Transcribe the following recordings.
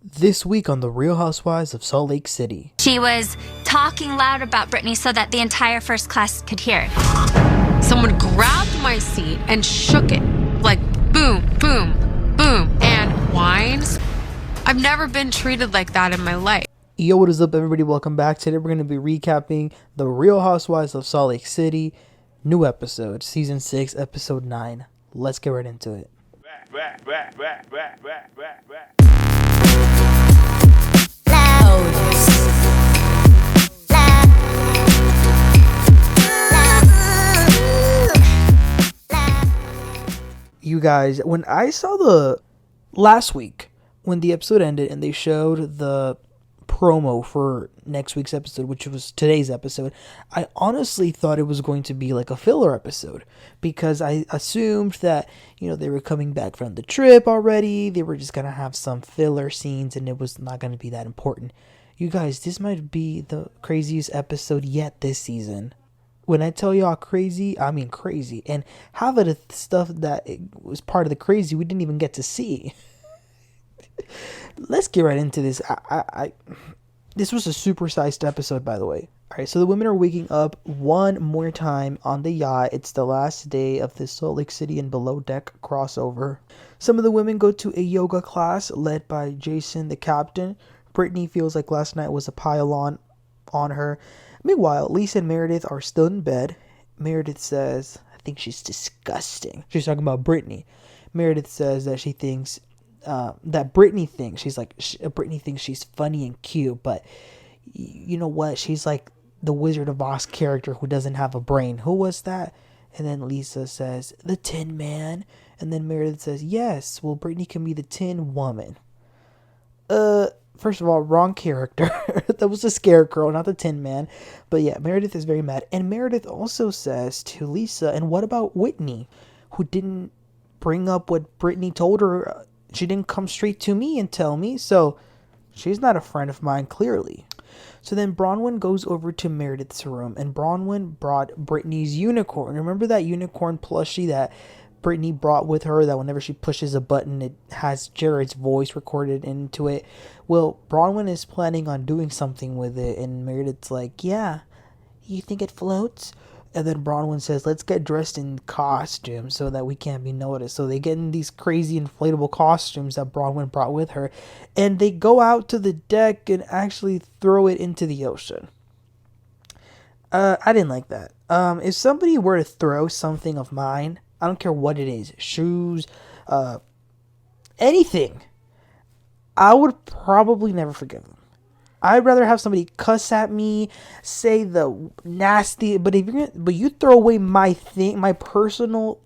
This week on The Real Housewives of Salt Lake City. She was talking loud about Britney so that the entire first class could hear it. Someone grabbed my seat and shook it. Like boom, boom, boom, and whines. I've never been treated like that in my life. Yo, what is up, everybody? Welcome back. Today we're going to be recapping The Real Housewives of Salt Lake City. New episode, Season 6, Episode 9. Let's get right into it. You guys, when I saw last week, when the episode ended and they showed the promo for next week's episode, which was today's episode, I honestly thought it was going to be like a filler episode, because I assumed that, they were coming back from the trip already. They were just going to have some filler scenes and it was not going to be that important. You guys, this might be the craziest episode yet this season. When I tell y'all crazy, I mean crazy. And half of the stuff that was part of the crazy we didn't even get to see. Let's get right into this. This was a supersized episode, by the way. All right, so the women are waking up one more time on the yacht. It's the last day of the Salt Lake City and Below Deck crossover. Some of the women go to a yoga class led by Jason, the captain. Britney feels like last night was a pile-on her. Meanwhile, Lisa and Meredith are still in bed. Meredith says, I think she's disgusting. She's talking about Britney. Meredith says that she thinks, Britney thinks she's funny and cute, but you know what? She's like the Wizard of Oz character who doesn't have a brain. Who was that? And then Lisa says, the Tin Man. And then Meredith says, yes, well, Britney can be the Tin Woman. First of all, wrong character. That was the Scarecrow, not the Tin Man. But yeah, Meredith is very mad. And Meredith also says to Lisa, and what about Whitney, who didn't bring up what Britney told her? She didn't come straight to me and tell me, so she's not a friend of mine, clearly. So then Bronwyn goes over to Meredith's room, and Bronwyn brought Britney's unicorn. Remember that unicorn plushie that Britney brought with her, that whenever she pushes a button, it has Jared's voice recorded into it? Well, Bronwyn is planning on doing something with it, and Meredith's like, yeah, you think it floats? And then Bronwyn says, let's get dressed in costumes so that we can't be noticed. So they get in these crazy inflatable costumes that Bronwyn brought with her, and they go out to the deck and actually throw it into the ocean. I didn't like that. If somebody were to throw something of mine, I don't care what it is, shoes, anything, I would probably never forgive them. I'd rather have somebody cuss at me, say the nasty, but you throw away my personal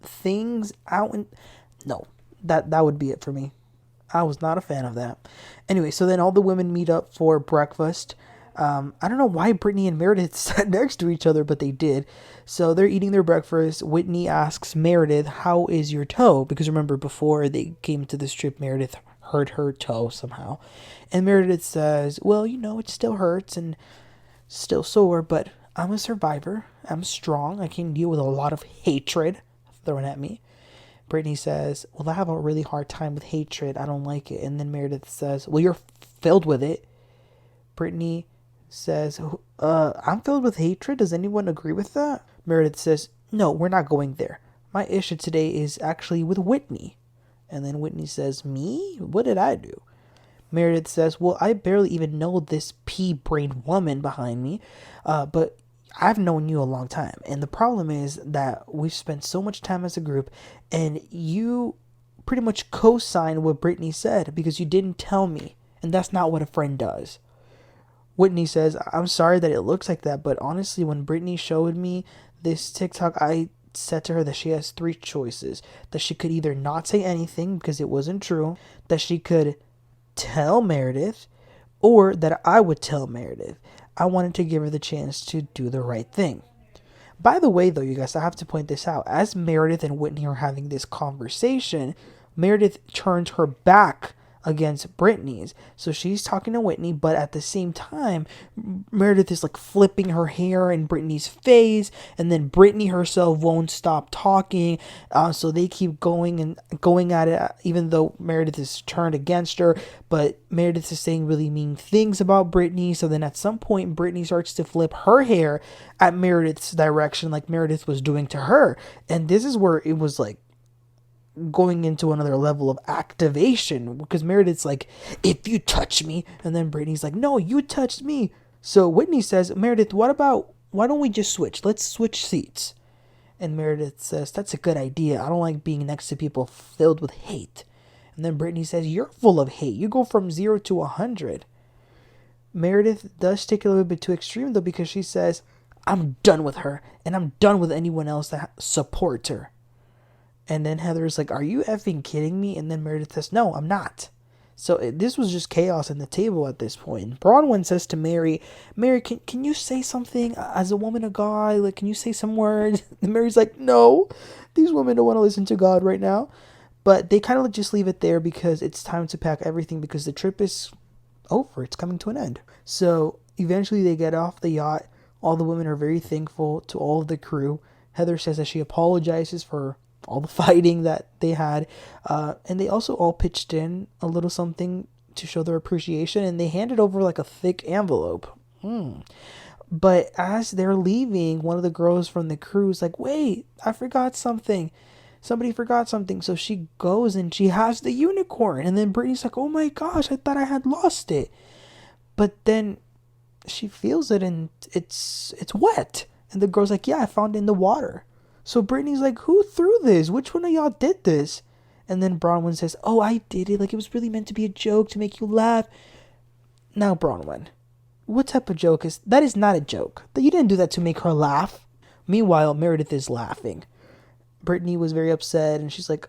things out, and no, that would be it for me. I was not a fan of that. Anyway, so then all the women meet up for breakfast. I don't know why Britney and Meredith sat next to each other, but they did. So they're eating their breakfast. Whitney asks Meredith, how is your toe? Because remember, before they came to this trip, Meredith hurt her toe somehow. And Meredith says, well, it still hurts and still sore, but I'm a survivor. I'm strong. I can deal with a lot of hatred thrown at me. Britney says, well, I have a really hard time with hatred. I don't like it. And then Meredith says, well, you're filled with it. Britney says, I'm filled with hatred. Does anyone agree with that? Meredith says, no, we're not going there. My issue today is actually with Whitney. And then Whitney says, me? What did I do? Meredith says, well, I barely even know this pea-brained woman behind me, but I've known you a long time. And the problem is that we've spent so much time as a group, and you pretty much co-signed what Britney said because you didn't tell me. And that's not what a friend does. Whitney says, I'm sorry that it looks like that, but honestly, when Britney showed me this TikTok, I said to her that she has three choices. That she could either not say anything because it wasn't true, that she could tell Meredith, or that I would tell Meredith. I wanted to give her the chance to do the right thing. By the way, though, you guys, I have to point this out. As Meredith and Whitney are having this conversation, Meredith turns her back against Britney's. So she's talking to Whitney, but at the same time, Meredith is like flipping her hair in Britney's face, and then Britney herself won't stop talking. So they keep going at it, even though Meredith is turned against her. But Meredith is saying really mean things about Britney. So then at some point, Britney starts to flip her hair at Meredith's direction, like Meredith was doing to her. And this is where it was like going into another level of activation, because Meredith's like, if you touch me, and then Britney's like, no, you touched me. So Whitney says, Meredith, why don't we just switch? Let's switch seats. And Meredith says, that's a good idea. I don't like being next to people filled with hate. And then Britney says, you're full of hate. You go from 0 to 100. Meredith does take it a little bit too extreme though, because she says, I'm done with her, and I'm done with anyone else that supports her. And then Heather's like, are you effing kidding me? And then Meredith says, no, I'm not. So this was just chaos in the table at this point. Bronwyn says to Mary, can you say something as a woman of God? Like, can you say some words? And Mary's like, no, these women don't want to listen to God right now. But they kind of just leave it there because it's time to pack everything because the trip is over. It's coming to an end. So eventually they get off the yacht. All the women are very thankful to all of the crew. Heather says that she apologizes for all the fighting that they had, and they also all pitched in a little something to show their appreciation, and they handed over like a thick envelope. But as they're leaving, one of the girls from the crew is like, wait, I forgot something. Somebody forgot something. So she goes and she has the unicorn, and then Britney's like, oh my gosh, I thought I had lost it. But then she feels it and it's wet, and the girl's like, yeah, I found it in the water. So Britney's like, who threw this? Which one of y'all did this? And then Bronwyn says, oh, I did it. Like, it was really meant to be a joke to make you laugh. Now, Bronwyn, what type of joke is... That is not a joke. You didn't do that to make her laugh. Meanwhile, Meredith is laughing. Britney was very upset, and she's like,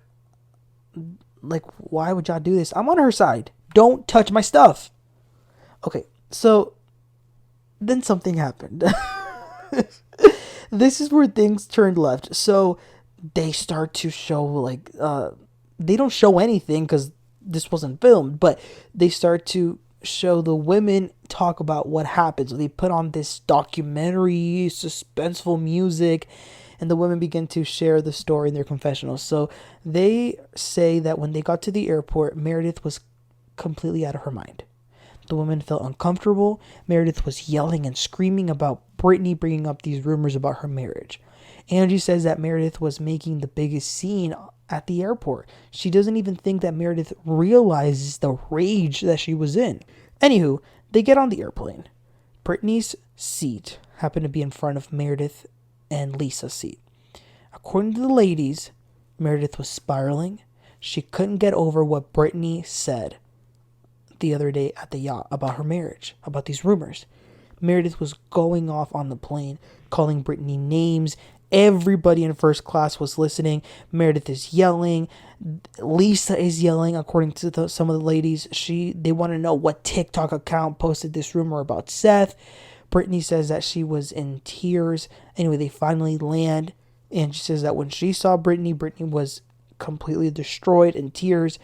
why would y'all do this? I'm on her side. Don't touch my stuff. Okay, so then something happened. This is where things turned left. So they start to show like, they don't show anything because this wasn't filmed, but they start to show the women talk about what happened. So they put on this documentary, suspenseful music, and the women begin to share the story in their confessionals. So they say that when they got to the airport, Meredith was completely out of her mind. The women felt uncomfortable. Meredith was yelling and screaming about Britney bringing up these rumors about her marriage. Angie says that Meredith was making the biggest scene at the airport. She doesn't even think that Meredith realizes the rage that she was in. Anywho, they get on the airplane. Britney's seat happened to be in front of Meredith and Lisa's seat. According to the ladies, Meredith was spiraling. She couldn't get over what Britney said the other day at the yacht about her marriage, about these rumors. Meredith was going off on the plane, calling Britney names. Everybody in first class was listening. Meredith is yelling. Lisa is yelling. According to some of the ladies, they want to know what TikTok account posted this rumor about Seth. Britney says that she was in tears. Anyway, they finally land, and she says that when she saw Britney was completely destroyed, in tears.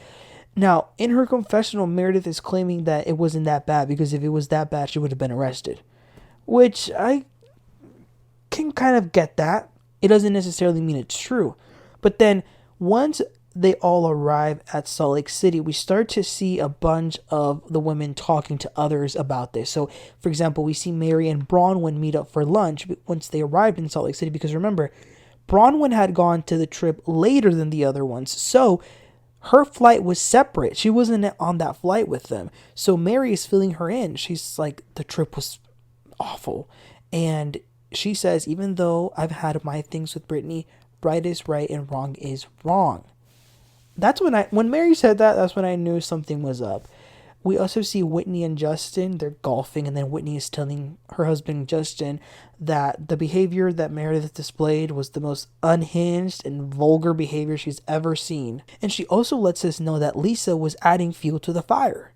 Now, in her confessional, Meredith is claiming that it wasn't that bad, because if it was that bad, she would have been arrested. Which I can kind of get that. It doesn't necessarily mean it's true. But then, once they all arrive at Salt Lake City, we start to see a bunch of the women talking to others about this. So, for example, we see Mary and Bronwyn meet up for lunch once they arrived in Salt Lake City. Because remember, Bronwyn had gone to the trip later than the other ones. So her flight was separate. She wasn't on that flight with them. So Mary is filling her in. She's like, the trip was awful. And she says, even though I've had my things with Britney, right is right and wrong is wrong. That's when Mary said that, that's when I knew something was up. We also see Whitney and Justin. They're golfing, and then Whitney is telling her husband, Justin, that the behavior that Meredith displayed was the most unhinged and vulgar behavior she's ever seen. And she also lets us know that Lisa was adding fuel to the fire.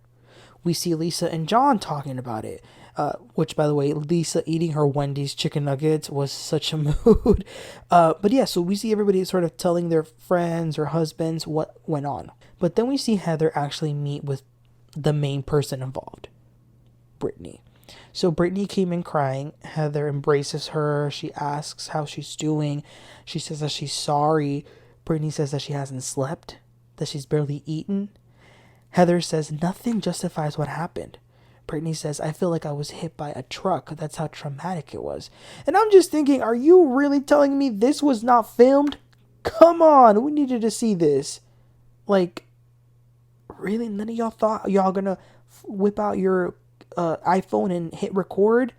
We see Lisa and John talking about it. Which, by the way, Lisa eating her Wendy's chicken nuggets was such a mood. But yeah, so we see everybody sort of telling their friends or husbands what went on. But then we see Heather actually meet with the main person involved, Britney. So Britney came in crying. Heather embraces her. She asks how she's doing. She says that she's sorry. Britney says that she hasn't slept, that she's barely eaten. Heather says nothing justifies what happened. Britney says, I feel like I was hit by a truck. That's how traumatic it was. And I'm just thinking, are you really telling me this was not filmed? Come on, we needed to see this. Like, really? None of y'all thought y'all gonna whip out your iPhone and hit record?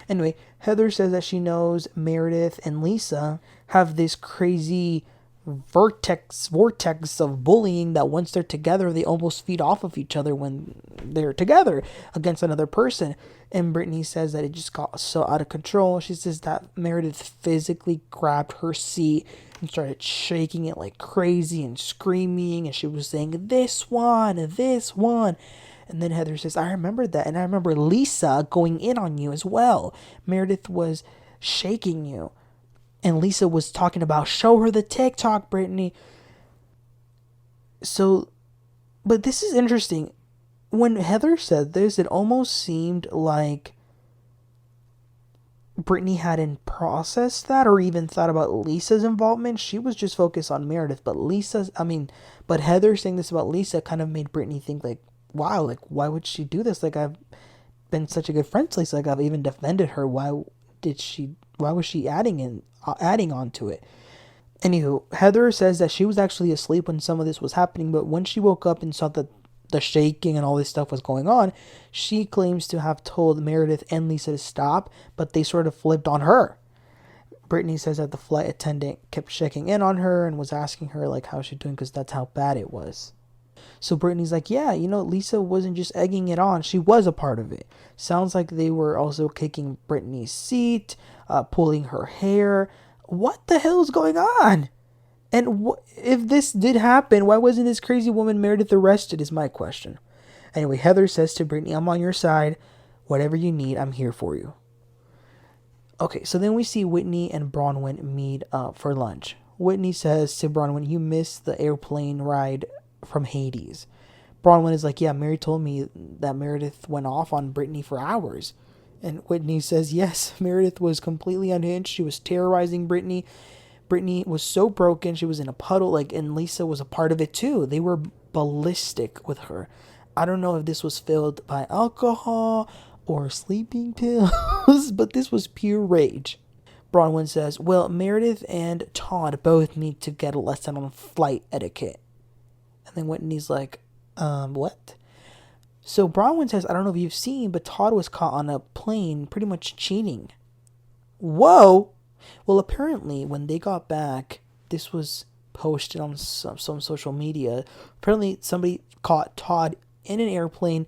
Anyway, Heather says that she knows Meredith and Lisa have this crazy vortex of bullying that once they're together, they almost feed off of each other when they're together against another person. And Britney says that it just got so out of control. She says that Meredith physically grabbed her seat and started shaking it like crazy and screaming. And she was saying, this one. And then Heather says, I remember that. And I remember Lisa going in on you as well. Meredith was shaking you. And Lisa was talking about, show her the TikTok, Britney. So, but this is interesting. When Heather said this, it almost seemed like Britney hadn't processed that or even thought about Lisa's involvement. She was just focused on Meredith. But Heather saying this about Lisa kind of made Britney think like, wow, like, why would she do this? Like, I've been such a good friend to Lisa. Like, I've even defended her. Why was she adding on to it? Anywho, Heather says that she was actually asleep when some of this was happening, but when she woke up and saw that the shaking and all this stuff was going on, she claims to have told Meredith and Lisa to stop, but they sort of flipped on her. Britney says that the flight attendant kept checking in on her and was asking her like how she's doing because that's how bad it was. So Britney's like, yeah, Lisa wasn't just egging it on. She was a part of it. Sounds like they were also kicking Britney's seat, pulling her hair. What the hell is going on? And if this did happen, why wasn't this crazy woman Meredith arrested is my question. Anyway, Heather says to Britney, I'm on your side. Whatever you need, I'm here for you. Okay, so then we see Whitney and Bronwyn meet for lunch. Whitney says to Bronwyn, you missed the airplane ride from Hades. Bronwyn is like, yeah, Mary told me that Meredith went off on Britney for hours. And Whitney says, yes, Meredith was completely unhinged. She was terrorizing Britney. Britney was so broken. She was in a puddle, and Lisa was a part of it too. They were ballistic with her. I don't know if this was filled by alcohol or sleeping pills, but this was pure rage. Bronwyn says, well, Meredith and Todd both need to get a lesson on flight etiquette. And then Whitney's like, what? So Bronwyn says, I don't know if you've seen, but Todd was caught on a plane pretty much cheating. Whoa! Well, apparently, when they got back, this was posted on some social media. Apparently, somebody caught Todd in an airplane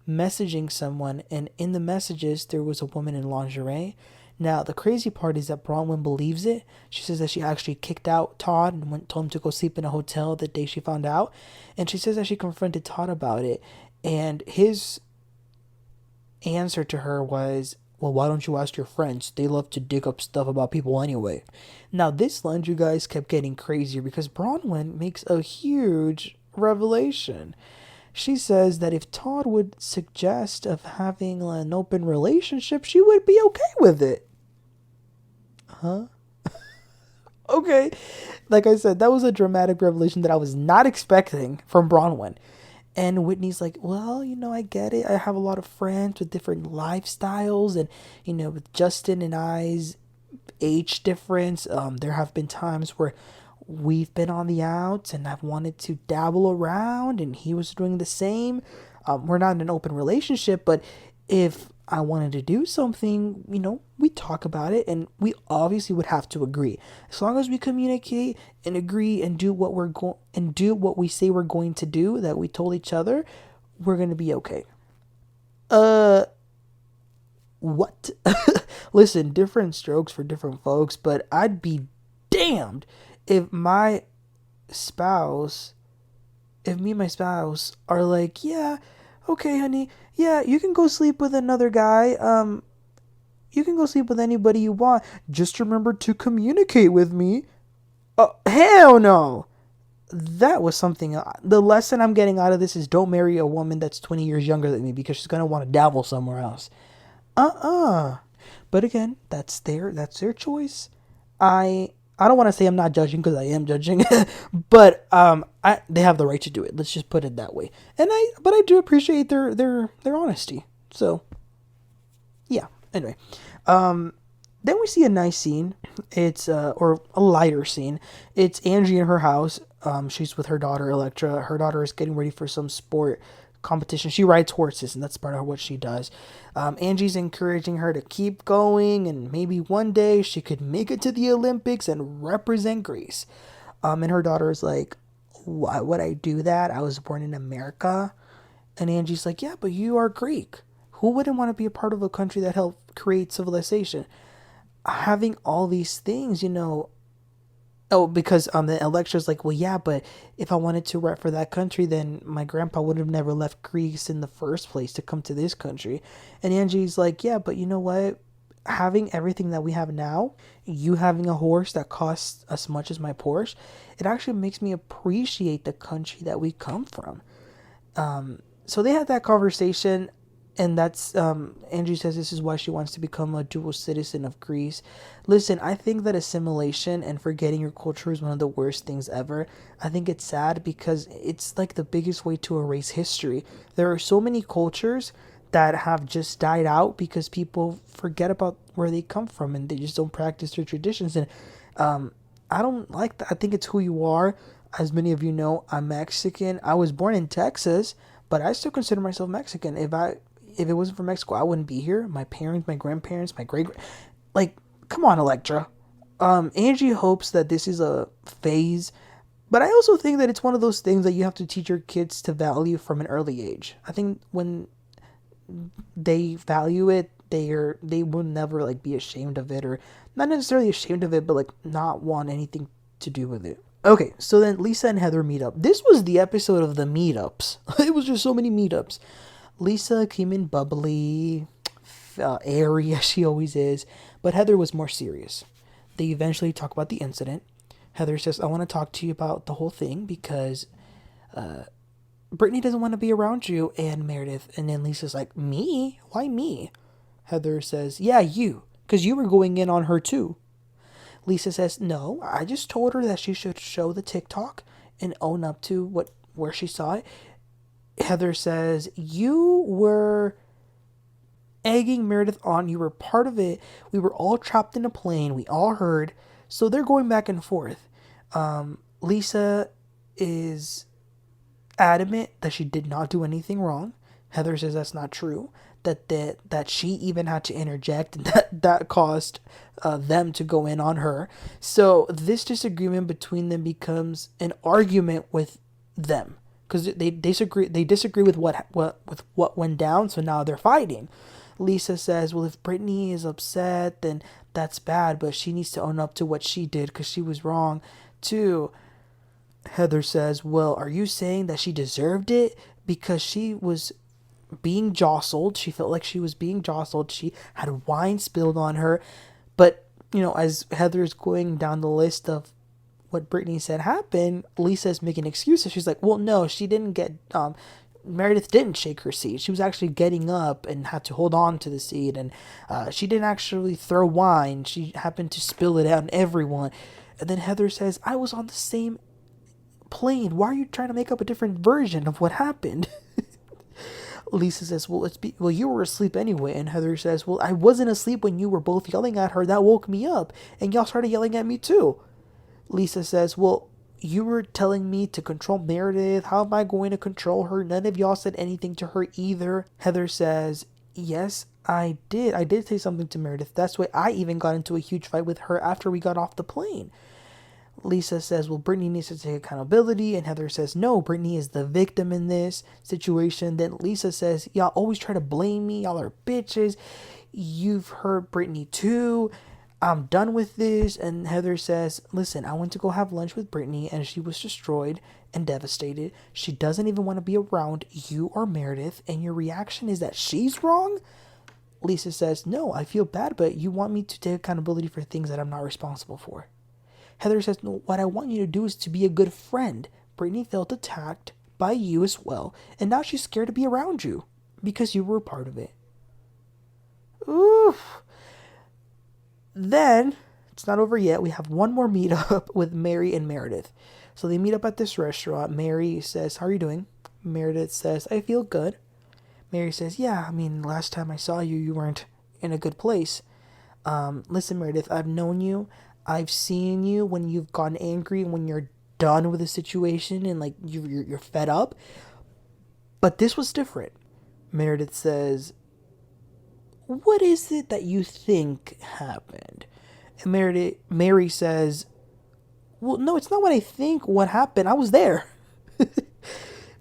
messaging someone, and in the messages, there was a woman in lingerie. Now, the crazy part is that Bronwyn believes it. She says that she actually kicked out Todd and told him to go sleep in a hotel the day she found out. And she says that she confronted Todd about it. And his answer to her was, well, why don't you ask your friends? They love to dig up stuff about people anyway. Now, this lunch, you guys, kept getting crazier because Bronwyn makes a huge revelation. She says that if Todd would suggest of having an open relationship, she would be okay with it. Huh? Okay. Like I said, that was a dramatic revelation that I was not expecting from Bronwyn. And Whitney's like, well, I get it. I have a lot of friends with different lifestyles. And, with Justin and I's age difference, there have been times where we've been on the outs and I've wanted to dabble around and he was doing the same. We're not in an open relationship, but if I wanted to do something, we talk about it and we obviously would have to agree. As long as we communicate and agree and do what we say we're going to do that we told each other, we're going to be okay. What? Listen, different strokes for different folks, but I'd be damned if me and my spouse are like, yeah, okay, honey, yeah, you can go sleep with another guy. You can go sleep with anybody you want. Just remember to communicate with me. Oh, hell no. that was something. The lesson I'm getting out of this is don't marry a woman that's 20 years younger than me because she's gonna want to dabble somewhere else. But again, that's their choice. I don't want to say I'm not judging because I am judging, but they have the right to do it. Let's just put it that way. But I do appreciate their honesty. So yeah. Anyway, then we see a nice scene. It's or a lighter scene. It's Angie in her house. She's with her daughter Electra. Her daughter is getting ready for some sport competition. She rides horses, and that's part of what she does. Angie's encouraging her to keep going, and maybe one day she could make it to the Olympics and represent Greece. And her daughter is like, "Why would I do that? I was born in America." And Angie's like, "Yeah, but you are Greek. Who wouldn't want to be a part of a country that helped create civilization?" Having all these things, Oh, because the Electra's like, well, yeah, but if I wanted to rep for that country, then my grandpa would have never left Greece in the first place to come to this country. And Angie's like, yeah, but you know what? Having everything that we have now, you having a horse that costs as much as my Porsche, it actually makes me appreciate the country that we come from. So they had that conversation, and that's Angie says this is why she wants to become a dual citizen of Greece. Listen, I think that assimilation and forgetting your culture is one of the worst things ever. I think it's sad because it's like the biggest way to erase history. There are so many cultures that have just died out because people forget about where they come from and they just don't practice their traditions. And I don't like that. I think it's who you are. As many of you know, I'm Mexican. I was born in Texas, but I still consider myself Mexican. If it wasn't for Mexico, I wouldn't be here. My parents, my grandparents, my like, come on, Electra. Angie hopes that this is a phase, but I also think that it's one of those things that you have to teach your kids to value from an early age. I think when they value it, they will never like be ashamed of it, or not necessarily ashamed of it, but like not want anything to do with it. Okay, so then Lisa and Heather meet up. This was the episode of the meetups. It was just so many meetups. Lisa came in bubbly, airy as she always is, but Heather was more serious. They eventually talk about the incident. Heather says, I want to talk to you about the whole thing because Britney doesn't want to be around you and Meredith. And then Lisa's like, me? Why me? Heather says, yeah, you, because you were going in on her too. Lisa says, no, I just told her that she should show the TikTok and own up to where she saw it. Heather says, you were egging Meredith on. You were part of it. We were all trapped in a plane. We all heard. So they're going back and forth. Lisa is adamant that she did not do anything wrong. Heather says that's not true. That she even had to interject, and that caused them to go in on her. So this disagreement between them becomes an argument with them. Because they disagree with what went down, so now they're fighting. Lisa says, well, if Britney is upset, then that's bad, but she needs to own up to what she did because she was wrong too. Heather says, well, are you saying that she deserved it because she was being jostled? She felt like she was being jostled. She had wine spilled on her. But, as Heather's going down the list of what Britney said happened, Lisa's making excuses. She's like, well, no, she didn't get, Meredith didn't shake her seat. She was actually getting up and had to hold on to the seat. And she didn't actually throw wine. She happened to spill it out on everyone. And then Heather says, I was on the same plane. Why are you trying to make up a different version of what happened? Lisa says, well, you were asleep anyway. And Heather says, well, I wasn't asleep when you were both yelling at her. That woke me up. And y'all started yelling at me too. Lisa says, well, you were telling me to control Meredith. How am I going to control her? None of y'all said anything to her either. Heather says, yes, I did. I did say something to Meredith. That's why I even got into a huge fight with her after we got off the plane. Lisa says, well, Britney needs to take accountability. And Heather says, no, Britney is the victim in this situation. Then Lisa says, y'all always try to blame me. Y'all are bitches. You've hurt Britney too. I'm done with this. And Heather says, listen, I went to go have lunch with Britney and she was destroyed and devastated. She doesn't even want to be around you or Meredith. And your reaction is that she's wrong? Lisa says, no, I feel bad, but you want me to take accountability for things that I'm not responsible for. Heather says, no, what I want you to do is to be a good friend. Britney felt attacked by you as well, and now she's scared to be around you because you were a part of it. Oof. Then, it's not over yet. We have one more meetup with Mary and Meredith. So they meet up at this restaurant. Mary says, "How are you doing?" Meredith says, "I feel good." Mary says, "Yeah, I mean, last time I saw you, you weren't in a good place. Listen, Meredith, I've known you. I've seen you when you've gotten angry and when you're done with a situation and like you're fed up. But this was different." Meredith says, "What is it that you think happened?" And Mary says, "Well, no, it's not what I think what happened. I was there."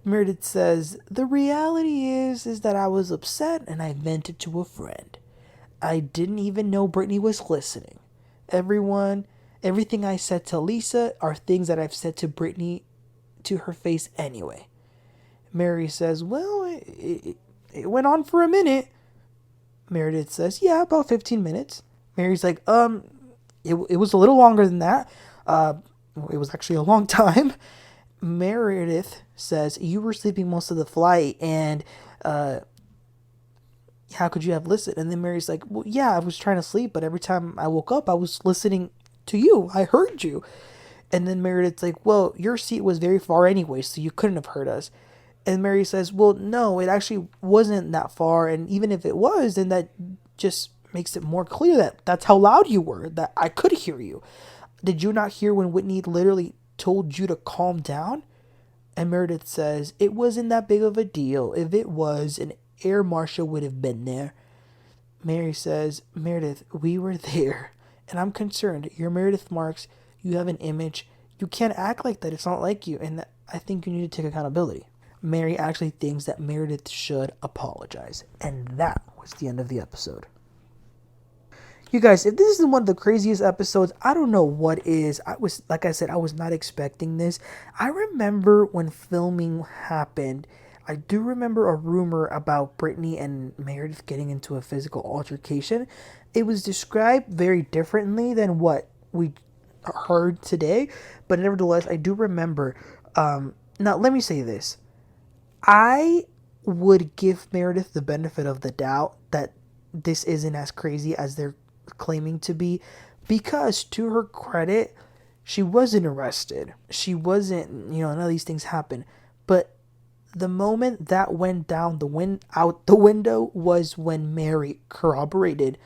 Meredith says, "The reality is that I was upset and I vented to a friend. I didn't even know Britney was listening. Everything I said to Lisa are things that I've said to Britney to her face anyway." Mary says, "Well, it went on for a minute." Meredith says, "Yeah, about 15 minutes. Mary's like, it was a little longer than that. It was actually a long time." Meredith says, "You were sleeping most of the flight, and how could you have listened?" And then Mary's like, "Well, yeah, I was trying to sleep, but every time I woke up, I was listening to you. I heard you." And then Meredith's like, "Well, your seat was very far anyway, so you couldn't have heard us." And Mary says, "Well, no, it actually wasn't that far. And even if it was, then that just makes it more clear that that's how loud you were, that I could hear you. Did you not hear when Whitney literally told you to calm down?" And Meredith says, "It wasn't that big of a deal. If it was, an air marshal would have been there." Mary says, "Meredith, we were there. And I'm concerned. You're Meredith Marks. You have an image. You can't act like that. It's not like you. And I think you need to take accountability." Mary actually thinks that Meredith should apologize. And that was the end of the episode. You guys, if this is one of the craziest episodes, I don't know what is. I was not expecting this. I remember when filming happened, I do remember a rumor about Britney and Meredith getting into a physical altercation. It was described very differently than what we heard today, but nevertheless, I do remember. Now, let me say this. I would give Meredith the benefit of the doubt that this isn't as crazy as they're claiming to be, because to her credit, she wasn't arrested. She wasn't, none of these things happened. But the moment that went down out the window was when Mary corroborated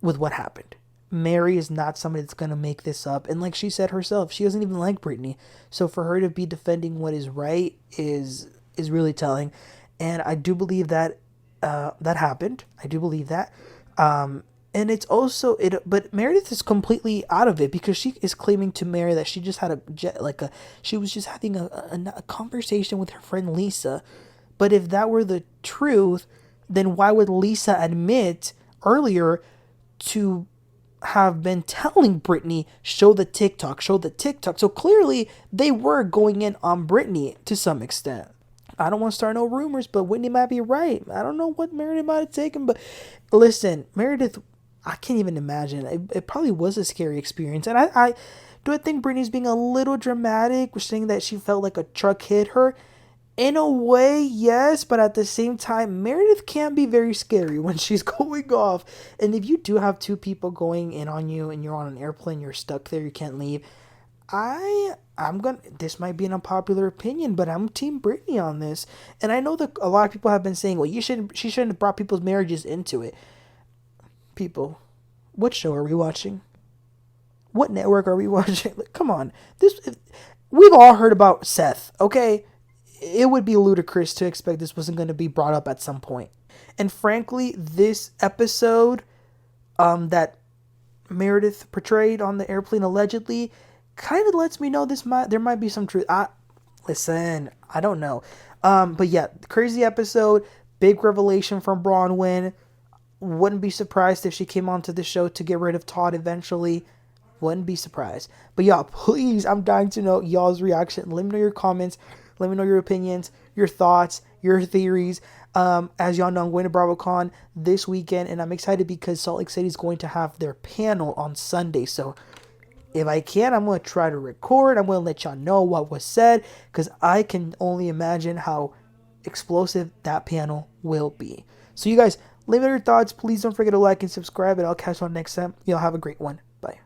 with what happened. Mary is not somebody that's going to make this up. And like she said herself, she doesn't even like Britney. So for her to be defending what is right is really telling. And I do believe that that happened. I do believe that. And it's also but Meredith is completely out of it, because she is claiming to Mary that she just had she was just having a conversation with her friend Lisa. But if that were the truth, then why would Lisa admit earlier to have been telling Britney, show the TikTok. So clearly they were going in on Britney to some extent. I don't want to start no rumors, but Whitney might be right. I don't know what Meredith might have taken, but listen, Meredith, I can't even imagine. It probably was a scary experience. And I think Britney's being a little dramatic, saying that she felt like a truck hit her. In a way, yes, but at the same time, Meredith can be very scary when she's going off. And if you do have two people going in on you and you're on an airplane, you're stuck there, you can't leave. This might be an unpopular opinion, but I'm Team Britney on this. And I know that a lot of people have been saying, well, she shouldn't have brought people's marriages into it. People, what show are we watching? What network are we watching? Like, come on. We've all heard about Seth, okay? It would be ludicrous to expect this wasn't going to be brought up at some point. And frankly, this episode that Meredith portrayed on the airplane allegedly kind of lets me know there might be some truth. I don't know. But yeah, crazy episode, big revelation from Bronwyn. Wouldn't be surprised if she came onto the show to get rid of Todd eventually. Wouldn't be surprised. But y'all, please, I'm dying to know y'all's reaction. Let me know your comments. Let me know your opinions, your thoughts, your theories. As y'all know, I'm going to BravoCon this weekend, and I'm excited because Salt Lake City is going to have their panel on Sunday. So If I can, I'm going to try to record. I'm going to let y'all know what was said, because I can only imagine how explosive that panel will be. So you guys, leave me your thoughts. Please don't forget to like and subscribe, and I'll catch you on next time. Y'all have a great one. Bye.